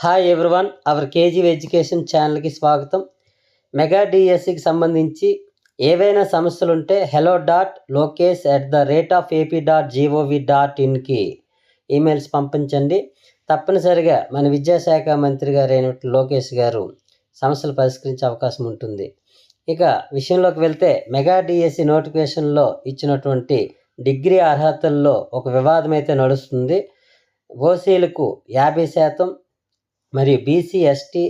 Hi everyone, our KG education ఛానల్కి స్వాగతం. Mega డిఎస్సికి సంబంధించి ఏవైనా సమస్యలు ఉంటే hello.lokesh@apip.gov.in ఈమెయిల్స్ పంపించండి. తప్పనిసరిగా మన విద్యాశాఖ మంత్రి గారు అయినటువంటి లోకేష్ గారు సమస్యలు పరిష్కరించే అవకాశం ఉంటుంది. ఇక విషయంలోకి వెళ్తే, మెగా డిఎస్సి నోటిఫికేషన్లో ఇచ్చినటువంటి డిగ్రీ అర్హతల్లో ఒక వివాదం అయితే నడుస్తుంది. ఓసీలకు 50%, మరియు బీసీ, ఎస్టీ,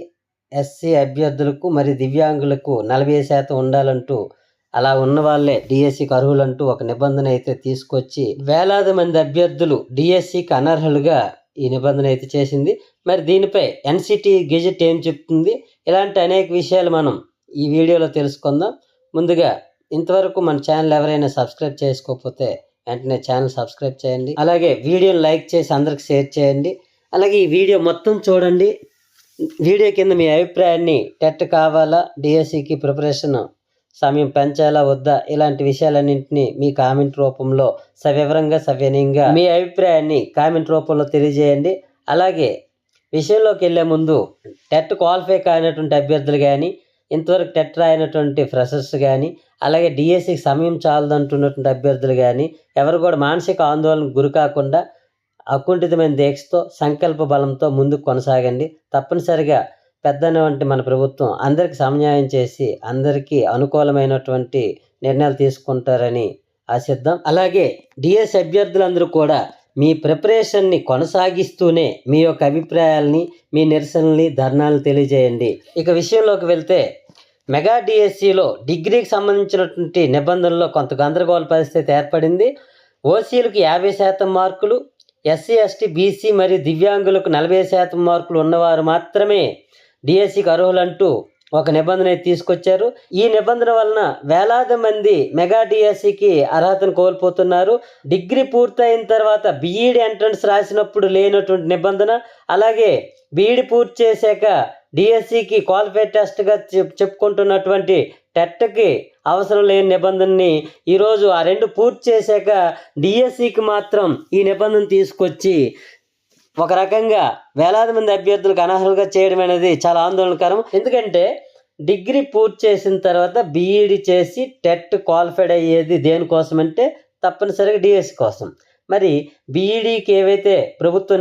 ఎస్సీ అభ్యర్థులకు మరియు దివ్యాంగులకు 40% ఉండాలంటూ, అలా ఉన్న వాళ్ళే డిఎస్సికి అర్హులంటూ ఒక నిబంధన అయితే తీసుకొచ్చి వేలాది మంది అభ్యర్థులు డిఎస్సికి అనర్హులుగా ఈ నిబంధన అయితే చేసింది. మరి దీనిపై ఎన్సిటి గెజెట్ ఏం చెప్తుంది, ఇలాంటి అనేక విషయాలు మనం ఈ వీడియోలో తెలుసుకుందాం. ముందుగా ఇంతవరకు మన ఛానల్ ఎవరైనా సబ్స్క్రైబ్ చేసుకోకపోతే వెంటనే ఛానల్ సబ్స్క్రైబ్ చేయండి. అలాగే వీడియోని లైక్ చేసి అందరికి షేర్ చేయండి. అలాగే ఈ వీడియో మొత్తం చూడండి. వీడియో కింద మీ అభిప్రాయాన్ని, టెట్ కావాలా, డిఎస్సికి ప్రిపరేషన్ సమయం పెంచాలా వద్దా, ఇలాంటి విషయాలన్నింటినీ మీ కామెంట్ రూపంలో సవివరంగా సవినయంగా మీ అభిప్రాయాన్ని కామెంట్ రూపంలో తెలియజేయండి. అలాగే విషయంలోకి వెళ్ళే ముందు, టెట్ క్వాలిఫై కానటువంటి అభ్యర్థులు కానీ, ఇంతవరకు టెట్ రాయినటువంటి ఫ్రెషర్స్ కానీ, అలాగే డిఎస్సికి సమయం చాలదంటున్నటువంటి అభ్యర్థులు కానీ ఎవరు కూడా మానసిక ఆందోళనకు గురి కాకుండా అకుంఠితమైన దీక్షతో, సంకల్ప బలంతో ముందుకు కొనసాగండి. తప్పనిసరిగా పెద్దనటువంటి మన ప్రభుత్వం అందరికి సమన్యాయం చేసి అందరికీ అనుకూలమైనటువంటి నిర్ణయాలు తీసుకుంటారని ఆశిద్దాం. అలాగే డిఎస్ అభ్యర్థులందరూ కూడా మీ ప్రిపరేషన్ని కొనసాగిస్తూనే మీ యొక్క అభిప్రాయాలని, మీ నిరసనల్ని, ధర్నాలను తెలియజేయండి. ఇక విషయంలోకి వెళ్తే, మెగా డిఎస్సిలో డిగ్రీకి సంబంధించినటువంటి నిబంధనల్లో కొంత గందరగోళ పరిస్థితి ఏర్పడింది. ఓసీలకు 50% మార్కులు, ఎస్సీ, ఎస్టీ, బీసీ మరియు దివ్యాంగులకు 40% మార్కులు ఉన్నవారు మాత్రమే డిఎస్సికి అర్హులంటూ ఒక నిబంధన తీసుకొచ్చారు. ఈ నిబంధన వలన వేలాది మంది మెగా డిఎస్సికి అర్హతను కోల్పోతున్నారు. డిగ్రీ పూర్తయిన తర్వాత బీఈడి ఎంట్రన్స్ రాసినప్పుడు లేనటువంటి నిబంధన, అలాగే బీఈడి పూర్తి చేశాక డిఎస్సికి క్వాలిఫైడ్ టెస్ట్గా చెప్పుకుంటున్నటువంటి టెట్కి అవసరం లేని నిబంధనని ఈరోజు ఆ రెండు పూర్తి చేశాక డిఎస్సికి మాత్రం ఈ నిబంధన తీసుకొచ్చి ఒక రకంగా వేలాది మంది అభ్యర్థులకు అనర్హులుగా చేయడం అనేది చాలా ఆందోళనకరం. ఎందుకంటే డిగ్రీ పూర్తి చేసిన తర్వాత బీఈడి చేసి టెట్ క్వాలిఫైడ్ అయ్యేది దేనికోసం అంటే తప్పనిసరిగా డిఎస్సి కోసం. మరి బీఈడికి ఏవైతే ప్రభుత్వం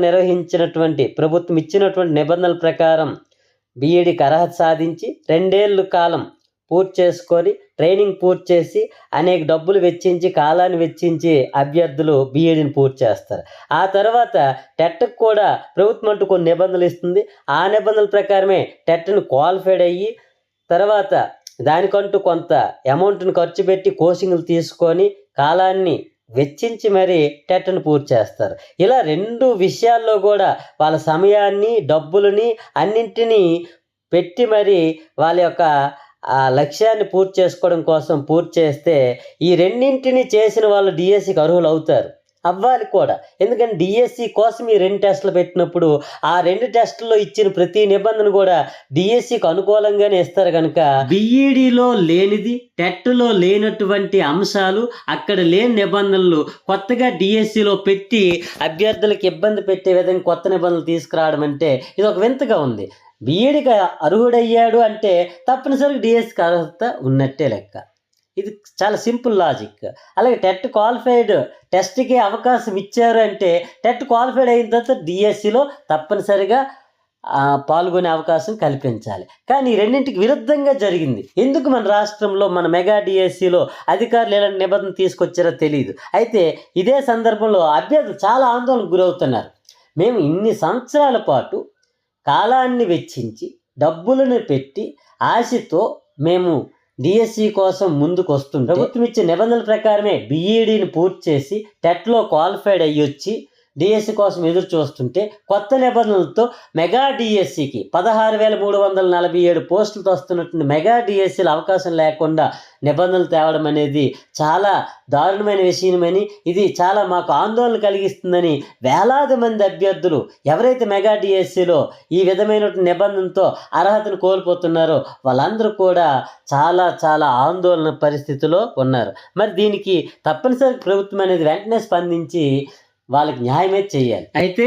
ఇచ్చినటువంటి నిబంధనల ప్రకారం బీఈడికి అర్హత సాధించి 2 ఏళ్ళ కాలం పూర్తి చేసుకొని, ట్రైనింగ్ పూర్తి చేసి, అనేక డబ్బులు వెచ్చించి, కాలాన్ని వెచ్చించి అభ్యర్థులు బీఈడిని పూర్తి చేస్తారు. ఆ తర్వాత టెట్కి కూడా ప్రభుత్వం అంటూ కొన్ని నిబంధనలు ఇస్తుంది. ఆ నిబంధనల ప్రకారమే టెట్ను క్వాలిఫైడ్ అయ్యి, తర్వాత దానికంటూ కొంత అమౌంట్ని ఖర్చు పెట్టి కోచింగ్లు తీసుకొని, కాలాన్ని వెచ్చించి మరి టెట్ను పూర్తి చేస్తారు. ఇలా 2 విషయాల్లో కూడా వాళ్ళ సమయాన్ని, డబ్బులని అన్నింటినీ పెట్టి మరి వాళ్ళ యొక్క ఆ లక్ష్యాన్ని పూర్తి చేసుకోవడం కోసం పూర్తి చేస్తే, ఈ రెండింటిని చేసిన వాళ్ళు డిఎస్సికి అర్హులు అవుతారు, అవ్వాలి కూడా. ఎందుకంటే డిఎస్సి కోసం ఈ 2 టెస్టులు పెట్టినప్పుడు ఆ 2 టెస్టుల్లో ఇచ్చిన ప్రతి నిబంధన కూడా డిఎస్సికి అనుకూలంగానే ఇస్తారు కనుక బీఈడిలో లేనిది, టెట్లో లేనటువంటి అంశాలు, అక్కడ లేని నిబంధనలు కొత్తగా డిఎస్సిలో పెట్టి అభ్యర్థులకు ఇబ్బంది పెట్టే విధంగా కొత్త నిబంధనలు తీసుకురావడం అంటే ఇది ఒక వింతగా ఉంది. బీఈడికి అర్హుడయ్యాడు అంటే తప్పనిసరిగా డిఎస్సికి అర్హత ఉన్నట్టే లెక్క. ఇది చాలా సింపుల్ లాజిక్. అలాగే టెట్ క్వాలిఫైడ్ టెస్ట్కి అవకాశం ఇచ్చారు అంటే టెట్ క్వాలిఫైడ్ అయిన తర్వాత డిఎస్సిలో తప్పనిసరిగా పాల్గొనే అవకాశం కల్పించాలి. కానీ ఈ రెండింటికి విరుద్ధంగా జరిగింది. ఎందుకు మన రాష్ట్రంలో మన మెగా డిఎస్సిలో అధికారులు ఎలాంటి నిబంధన తీసుకొచ్చారో తెలియదు. అయితే ఇదే సందర్భంలో అభ్యర్థులు చాలా ఆందోళనకు గురవుతున్నారు. మేము ఇన్ని సంవత్సరాల పాటు కాలాన్ని వెచ్చించి, డబ్బులను పెట్టి, ఆశతో మేము డిఎస్సి కోసం ముందుకు వస్తుంటే ప్రభుత్వం ఇచ్చే నిబంధనల ప్రకారమే బీఈడిని పూర్తి చేసి టెట్లో క్వాలిఫైడ్ అయ్యొచ్చి డిఎస్సి కోసం ఎదురు చూస్తుంటే, కొత్త నిబంధనలతో మెగా డిఎస్సికి 16,347 పోస్టులతో వస్తున్నటువంటి మెగా డిఎస్సిలో అవకాశం లేకుండా నిబంధనలు తేవడం అనేది చాలా దారుణమైన విషయమని, ఇది చాలా మాకు ఆందోళన కలిగిస్తుందని వేలాది మంది అభ్యర్థులు ఎవరైతే మెగా డిఎస్సిలో ఈ విధమైనటువంటి నిబంధనతో అర్హతను కోల్పోతున్నారో వాళ్ళందరూ కూడా చాలా చాలా ఆందోళన పరిస్థితిలో ఉన్నారు. మరి దీనికి తప్పనిసరి ప్రభుత్వం అనేది వెంటనే స్పందించి వాళ్ళకి న్యాయమే చేయాలి. అయితే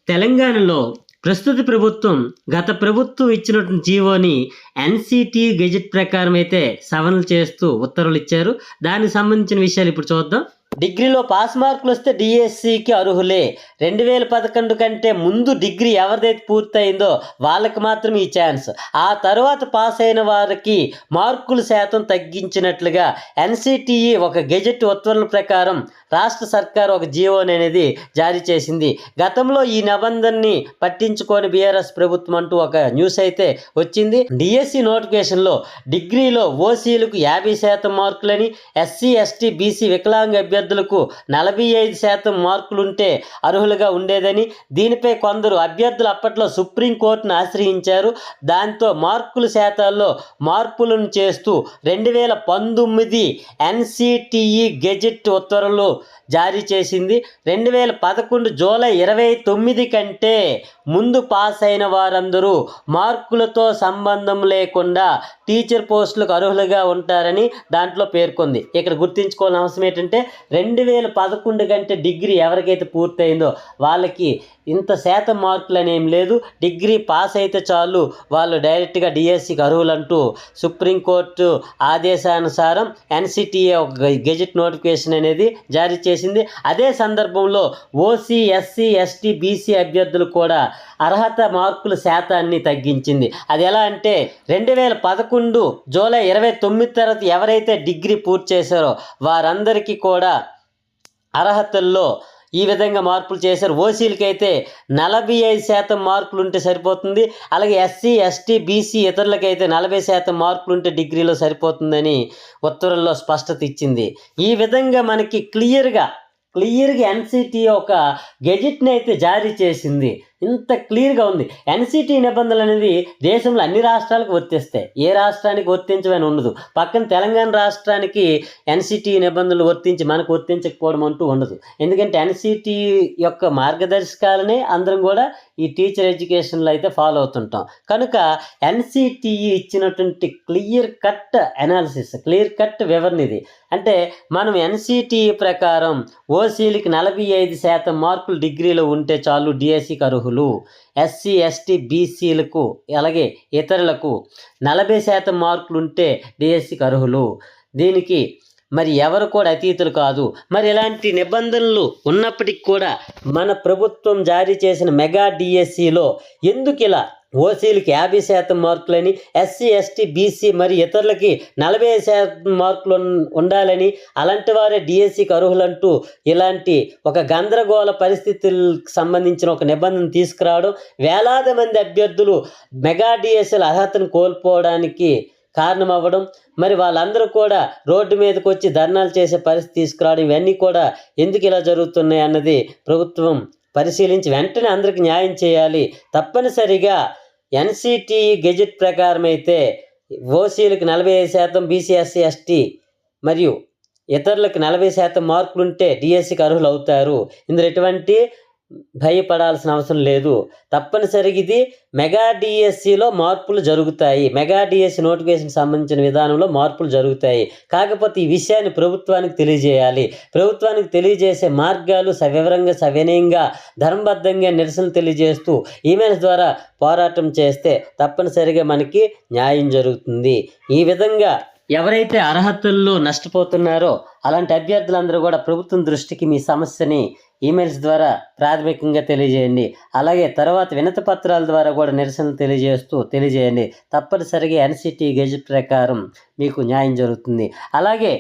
తెలంగాణలో ప్రస్తుత ప్రభుత్వం గత ప్రభుత్వం ఇచ్చినటువంటి జీవోని ఎన్సిటి గెజెట్ ప్రకారం అయితే సవరణలు చేస్తూ ఉత్తర్వులు ఇచ్చారు. దానికి సంబంధించిన విషయాలు ఇప్పుడు చూద్దాం. డిగ్రీలో పాస్ మార్కులు వస్తే డిఎస్సికి అర్హులే. 2011 కంటే ముందు డిగ్రీ ఎవరిదైతే పూర్తయిందో వాళ్ళకి మాత్రం ఈ ఛాన్స్. ఆ తర్వాత పాస్ అయిన వారికి మార్కుల శాతం తగ్గించినట్లుగా ఎన్సిటిఈ ఒక గెజెట్ ఉత్తర్వుల ప్రకారం రాష్ట్ర సర్కారు ఒక జీవోని అనేది జారీ చేసింది. గతంలో ఈ నిబంధనని పట్టించుకొని బీఆర్ఎస్ ప్రభుత్వం అంటూ ఒక న్యూస్ అయితే వచ్చింది. డిఎస్సి నోటిఫికేషన్లో డిగ్రీలో ఓసీలకు 50% మార్కులని, ఎస్సీ ఎస్టీ బీసీ వికలాంగ అభ్యర్థులకు 45% మార్కులుంటే అర్హులుగా ఉండేదని, దీనిపై కొందరు అభ్యర్థులు అప్పట్లో సుప్రీంకోర్టును ఆశ్రయించారు. దాంతో మార్కుల శాతాల్లో మార్పులను చేస్తూ 2019 ఎన్సిటిఈ గెజెట్ ఉత్తర్వులు జారీ చేసింది. 2011 జూలై 29 కంటే ముందు పాస్ అయిన వారందరూ మార్కులతో సంబంధం లేకుండా టీచర్ పోస్టులకు అర్హులుగా ఉంటారని దాంట్లో పేర్కొంది. ఇక్కడ గుర్తుంచుకోవాల్సిన అవసరం ఏంటంటే 2011 కంటే డిగ్రీ ఎవరికైతే పూర్తయిందో వాళ్ళకి ఇంత శాతం మార్కులు అనేం లేదు. డిగ్రీ పాస్ అయితే చాలు, వాళ్ళు డైరెక్ట్గా డిఎస్సికి అర్హులంటూ సుప్రీంకోర్టు ఆదేశానుసారం ఎన్సిటిఏ ఒక గెజెట్ నోటిఫికేషన్ అనేది జారీ చేసింది. అదే సందర్భంలో ఓసీ ఎస్సీ ఎస్టీ బీసీ అభ్యర్థులు కూడా అర్హత మార్కుల శాతాన్ని తగ్గించింది. అది ఎలా అంటే 2011 జూలై 29 తర్వాత ఎవరైతే డిగ్రీ పూర్తి చేశారో వారందరికీ కూడా అర్హతల్లో ఈ విధంగా మార్పులు చేశారు. ఓసీలకి అయితే 45% మార్కులు ఉంటే సరిపోతుంది. అలాగే ఎస్సీ ఎస్టీ బీసీ ఇతరులకైతే 40% మార్కులు ఉంటే డిగ్రీలో సరిపోతుందని ఉత్తర్వుల్లో స్పష్టత ఇచ్చింది. ఈ విధంగా మనకి క్లియర్గా ఎన్సిటి ఒక గెజెట్ని అయితే జారీ చేసింది. ఇంత క్లియర్గా ఉంది. ఎన్సిటి నిబంధనలు అనేది దేశంలో అన్ని రాష్ట్రాలకు వర్తిస్తాయి, ఏ రాష్ట్రానికి వర్తించమని ఉండదు. పక్కన తెలంగాణ రాష్ట్రానికి ఎన్సిటి నిబంధనలు వర్తించి మనకు వర్తించకపోవడం అంటూ ఉండదు. ఎందుకంటే ఎన్సిటి యొక్క మార్గదర్శకాలనే అందరం కూడా ఈ టీచర్ ఎడ్యుకేషన్లో అయితే ఫాలో అవుతుంటాం. కనుక ఎన్సిటి ఇచ్చినటువంటి clear cut analysis, clear cut వివరణ ఇది. అంటే మనం ఎన్సిటి ప్రకారం ఓసీలకి 45% మార్కులు డిగ్రీలో ఉంటే చాలు డిఎస్సికి అర్హులు. ఎస్సీ ఎస్టీ బీసీలకు అలాగే ఇతరులకు 40% మార్కులు ఉంటే డిఎస్సికి అర్హులు. దీనికి మరి ఎవరు కూడా అతీతులు కాదు. మరి ఇలాంటి నిబంధనలు ఉన్నప్పటికీ కూడా మన ప్రభుత్వం జారీ చేసిన మెగా డిఎస్సిలో ఎందుకు ఇలా ఓసీలకి 50% మార్కులని, ఎస్సీ ఎస్టీ బీసీ మరి ఇతరులకి 40% మార్కులు ఉండాలని, అలాంటి వారే డిఎస్సికి అర్హులంటూ ఇలాంటి ఒక గందరగోళ పరిస్థితులకు సంబంధించిన ఒక నిబంధన తీసుకురావడం, వేలాది మంది అభ్యర్థులు మెగా డిఎస్సిల అర్హతను కోల్పోవడానికి కారణమవ్వడం, మరి వాళ్ళందరూ కూడా రోడ్డు మీదకి వచ్చి ధర్నాలు చేసే పరిస్థితి తీసుకురావడం, ఇవన్నీ కూడా ఎందుకు ఇలా జరుగుతున్నాయి అన్నది ప్రభుత్వం పరిశీలించి వెంటనే అందరికి న్యాయం చేయాలి. తప్పనిసరిగా ఎన్సిటి గెజెట్ ప్రకారం అయితే ఓసీలకు 45%, బీసీ ఎస్సీ ఎస్టీ మరియు ఇతరులకు 40% మార్కులు ఉంటే డిఎస్సికి అర్హులు అవుతారు. ఇందులో ఎటువంటి భయపడాల్సిన అవసరం లేదు. తప్పనిసరిగా ఇది మెగా డిఎస్సిలో మార్పులు జరుగుతాయి. మెగా డిఎస్సి నోటిఫికేషన్ సంబంధించిన విధానంలో మార్పులు జరుగుతాయి. కాకపోతే ఈ విషయాన్ని ప్రభుత్వానికి తెలియజేయాలి. ప్రభుత్వానికి తెలియజేసే మార్గాలు సవివరంగా సవినయంగా ధర్మబద్ధంగా నిరసన తెలియజేస్తూ ఈమెయిల్స్ ద్వారా పోరాటం చేస్తే తప్పనిసరిగా మనకి న్యాయం జరుగుతుంది. ఈ విధంగా ఎవరైతే అర్హతల్లో నష్టపోతున్నారో అలాంటి అభ్యర్థులందరూ కూడా ప్రభుత్వం దృష్టికి మీ సమస్యని ఈమెయిల్స్ ద్వారా ప్రాథమికంగా తెలియజేయండి. అలాగే తర్వాత వినతి పత్రాల ద్వారా కూడా నిరసనలు తెలియజేయండి. తప్పనిసరిగా ఎన్సిటి గెజెట్ ప్రకారం మీకు న్యాయం జరుగుతుంది. అలాగే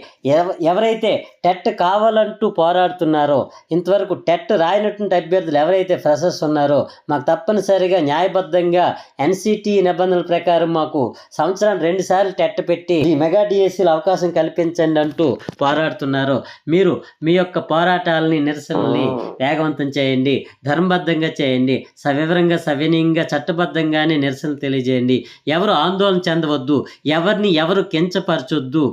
ఎవరైతే టెట్ కావాలంటూ పోరాడుతున్నారో, ఇంతవరకు టెట్ రాయనటువంటి అభ్యర్థులు ఎవరైతే ఫ్రెషర్స్ ఉన్నారో మాకు తప్పనిసరిగా న్యాయబద్ధంగా ఎన్సిటి నిబంధనల ప్రకారం మాకు సంవత్సరానికి 2 సార్లు టెట్ పెట్టి ఈ మెగా డిఎస్సిలో అవకాశం కల్పించండి అంటూ పోరాడుతున్నారో, మీరు మీ యొక్క పోరాటాలని నిరసనల్ని వేగవంతం చేయండి, ధర్మబద్ధంగా చేయండి, సవివరంగా సవినయంగా చట్టబద్ధంగానే నిరసనలు తెలియజేయండి. ఎవరు ఆందోళన చెందవద్దు, ఎవరిని ఎవరు కించపరచొద్దు,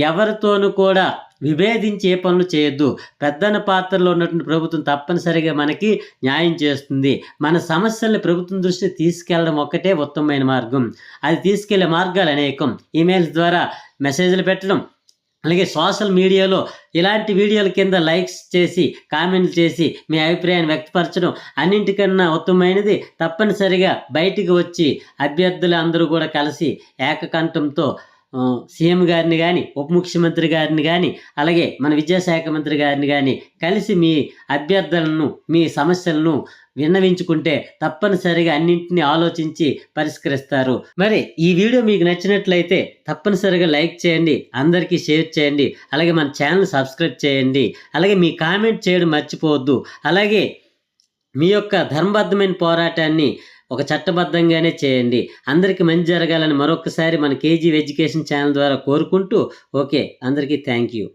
ఎవరితోనూ కూడా విభేదించి ఏ పనులు చేయొద్దు. పెద్దన పాత్రలో ఉన్నటువంటి ప్రభుత్వం తప్పనిసరిగా మనకి న్యాయం చేస్తుంది. మన సమస్యల్ని ప్రభుత్వం దృష్టికి తీసుకెళ్ళడం ఒక్కటే ఉత్తమమైన మార్గం. అది తీసుకెళ్లే మార్గాలు అనేకం. ఈమెయిల్స్ ద్వారా మెసేజ్లు పెట్టడం, అలాగే సోషల్ మీడియాలో ఇలాంటి వీడియోల కింద లైక్స్ చేసి కామెంట్లు చేసి మీ అభిప్రాయాన్ని వ్యక్తపరచడం అన్నింటికన్నా ఉత్తమమైనది. తప్పనిసరిగా బయటికి వచ్చి అభ్యర్థులు అందరూ కూడా కలిసి ఏకకంఠంతో సీఎం గారిని కానీ, ఉప ముఖ్యమంత్రి గారిని కానీ, అలాగే మన విద్యాశాఖ మంత్రి గారిని కానీ కలిసి మీ అభ్యర్థనలను, మీ సమస్యలను విన్నవించుకుంటే తప్పనిసరిగా అన్నింటినీ ఆలోచించి పరిష్కరిస్తారు. మరి ఈ వీడియో మీకు నచ్చినట్లయితే తప్పనిసరిగా లైక్ చేయండి, అందరికీ షేర్ చేయండి, అలాగే మన ఛానల్ సబ్స్క్రైబ్ చేయండి, అలాగే మీ కామెంట్ చేయడం మర్చిపోవద్దు. అలాగే మీ యొక్క ధర్మబద్ధమైన పోరాటాన్ని ఒక చట్టబద్ధంగానే చేయండి. అందరికీ మంచి జరగాలని మరొకసారి మన కేజీ ఎడ్యుకేషన్ ఛానల్ ద్వారా కోరుకుంటూ, ఓకే, అందరికీ థ్యాంక్ యూ.